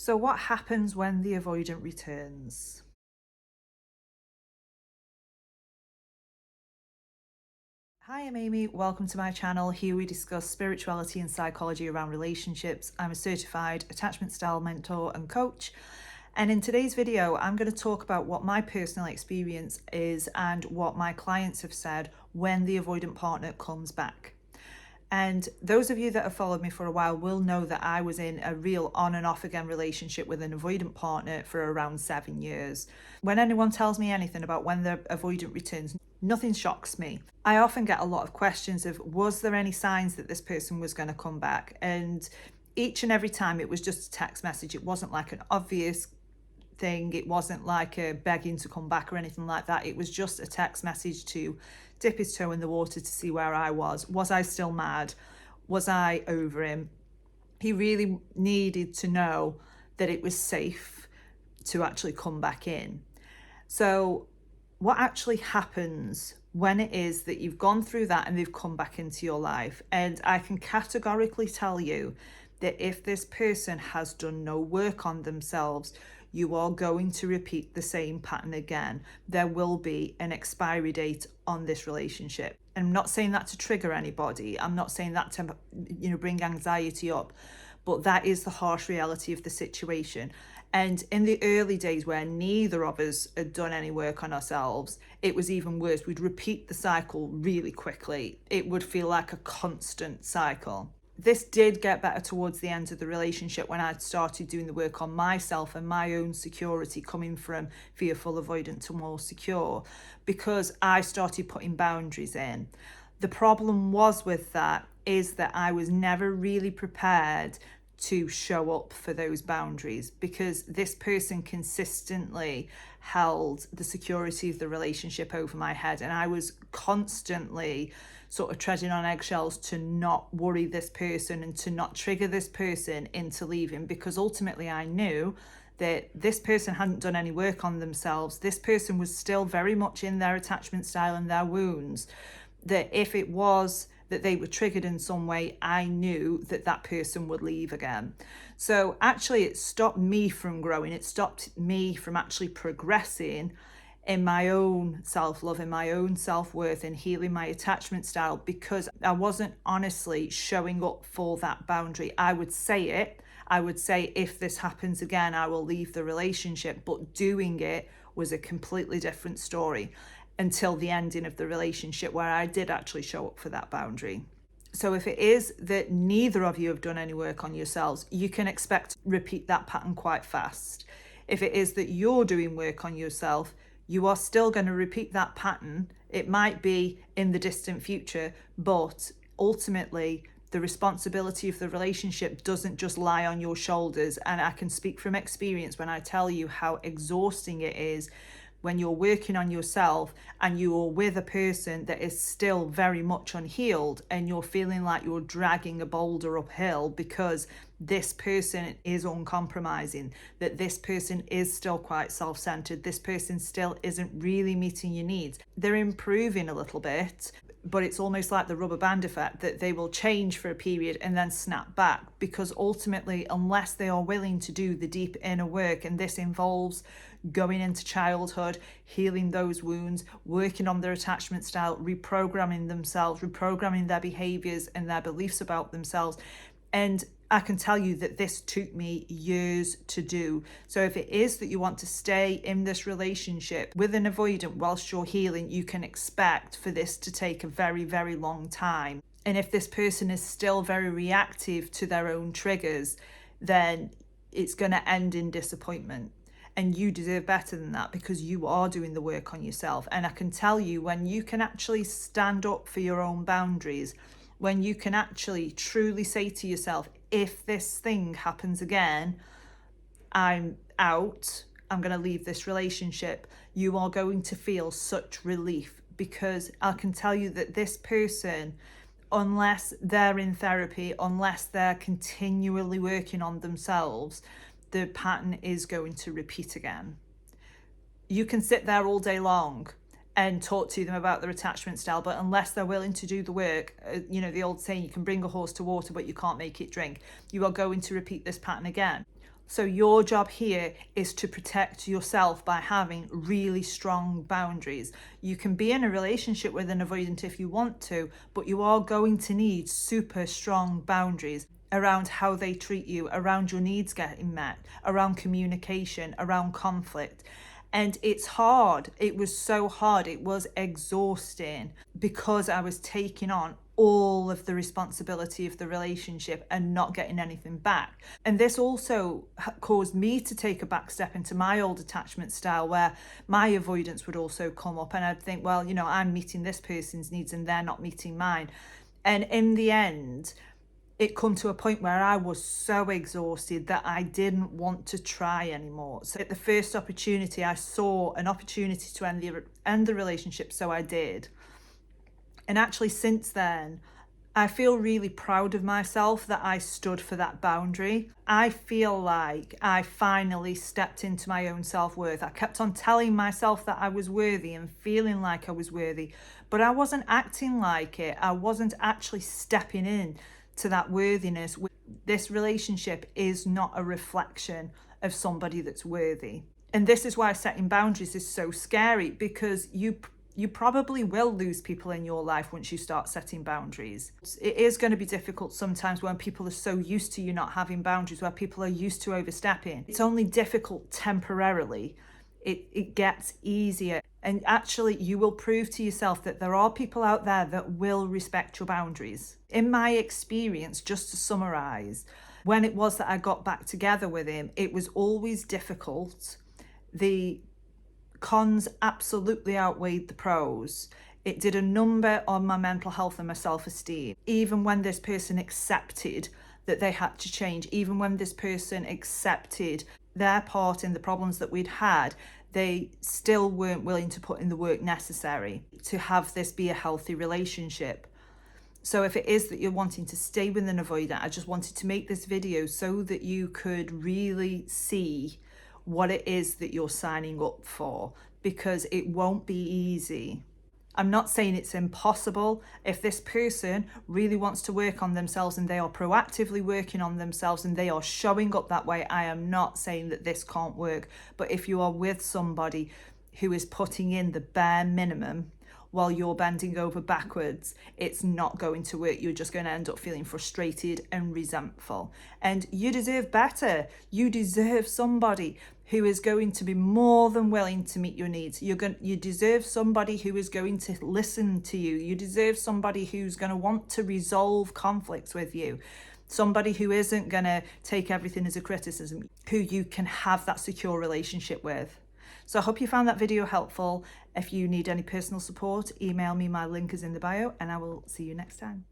So what happens when the avoidant returns? Hi, I'm Amy. Welcome to my channel. Here we discuss spirituality and psychology around relationships. I'm a certified attachment style mentor and coach. And in today's video, I'm going to talk about what my personal experience is and what my clients have said when the avoidant partner comes back. And those of you that have followed me for a while will know that I was in a real on and off again relationship with an avoidant partner for around 7 years. When anyone tells me anything about when the avoidant returns, nothing shocks me. I often get a lot of questions of, was there any signs that this person was going to come back? And each and every time it was just a text message. It wasn't like an obvious thing. It wasn't like a begging to come back or anything like that. It was just a text message to dip his toe in the water to see where I was. Was I still mad? Was I over him? He really needed to know that it was safe to actually come back in. So what actually happens when it is that you've gone through that and they've come back into your life? And I can categorically tell you that if this person has done no work on themselves, you are going to repeat the same pattern again. There will be an expiry date on this relationship. And I'm not saying that to trigger anybody. I'm not saying that to, bring anxiety up, but that is the harsh reality of the situation. And in the early days where neither of us had done any work on ourselves, it was even worse. We'd repeat the cycle really quickly. It would feel like a constant cycle. This did get better towards the end of the relationship when I'd started doing the work on myself and my own security, coming from fearful avoidant to more secure, because I started putting boundaries in. The problem was with that is that I was never really prepared to show up for those boundaries, because this person consistently held the security of the relationship over my head, and I was constantly sort of treading on eggshells to not worry this person and to not trigger this person into leaving, because ultimately I knew that this person hadn't done any work on themselves. This person was still very much in their attachment style and their wounds, that if it was that they were triggered in some way, I knew that that person would leave again. So actually it stopped me from growing. It stopped me from actually progressing in my own self-love, in my own self-worth, and healing my attachment style, because I wasn't honestly showing up for that boundary. I would say it. I would say, if this happens again, I will leave the relationship. But doing it was a completely different story until the ending of the relationship, where I did actually show up for that boundary. So if it is that neither of you have done any work on yourselves, you can expect to repeat that pattern quite fast. If it is that you're doing work on yourself, you are still going to repeat that pattern. It might be in the distant future, but ultimately the responsibility of the relationship doesn't just lie on your shoulders. And I can speak from experience when I tell you how exhausting it is when you're working on yourself and you're with a person that is still very much unhealed, and you're feeling like you're dragging a boulder uphill because this person is uncompromising, that this person is still quite self-centered, this person still isn't really meeting your needs. They're improving a little bit, but it's almost like the rubber band effect, that they will change for a period and then snap back, because ultimately, unless they are willing to do the deep inner work, and this involves going into childhood, healing those wounds, working on their attachment style, reprogramming themselves, reprogramming their behaviors and their beliefs about themselves. And I can tell you that this took me years to do. So if it is that you want to stay in this relationship with an avoidant whilst you're healing, you can expect for this to take a very, very long time. And if this person is still very reactive to their own triggers, then it's going to end in disappointment. And you deserve better than that, because you are doing the work on yourself. And I can tell you, when you can actually stand up for your own boundaries, when you can actually truly say to yourself, if this thing happens again, I'm out, I'm going to leave this relationship, you are going to feel such relief. Because I can tell you that this person, unless they're in therapy, unless they're continually working on themselves, the pattern is going to repeat again. You can sit there all day long and talk to them about their attachment style, but unless they're willing to do the work, the old saying, you can bring a horse to water, but you can't make it drink. You are going to repeat this pattern again. So your job here is to protect yourself by having really strong boundaries. You can be in a relationship with an avoidant if you want to, but you are going to need super strong boundaries around how they treat you, around your needs getting met, around communication, around conflict. And it's hard. It was so hard. It was exhausting because I was taking on all of the responsibility of the relationship and not getting anything back. And this also caused me to take a back step into my old attachment style, where my avoidance would also come up and I'd think, well, you know, I'm meeting this person's needs and they're not meeting mine. And in the end, it come to a point where I was so exhausted that I didn't want to try anymore. So at the first opportunity, I saw an opportunity to end the relationship, so I did. And actually since then, I feel really proud of myself that I stood for that boundary. I feel like I finally stepped into my own self-worth. I kept on telling myself that I was worthy and feeling like I was worthy, but I wasn't acting like it. I wasn't actually stepping in to that worthiness. This relationship is not a reflection of somebody that's worthy. And this is why setting boundaries is so scary, because you probably will lose people in your life once you start setting boundaries. It is going to be difficult sometimes when people are so used to you not having boundaries, where people are used to overstepping. It's only difficult temporarily. It gets easier. And actually, you will prove to yourself that there are people out there that will respect your boundaries. In my experience, just to summarize, when it was that I got back together with him, it was always difficult. The cons absolutely outweighed the pros. It did a number on my mental health and my self-esteem. Even when this person accepted that they had to change, even when this person accepted their part in the problems that we'd had, they still weren't willing to put in the work necessary to have this be a healthy relationship. So if it is that you're wanting to stay with an avoidant, I just wanted to make this video so that you could really see what it is that you're signing up for, because it won't be easy. I'm not saying it's impossible. If this person really wants to work on themselves and they are proactively working on themselves and they are showing up that way, I am not saying that this can't work. But if you are with somebody who is putting in the bare minimum while you're bending over backwards, it's not going to work. You're just going to end up feeling frustrated and resentful. And you deserve better. You deserve somebody who is going to be more than willing to meet your needs. You deserve somebody who is going to listen to you. You deserve somebody who's going to want to resolve conflicts with you. Somebody who isn't going to take everything as a criticism, who you can have that secure relationship with. So I hope you found that video helpful. If you need any personal support, email me. My link is in the bio, and I will see you next time.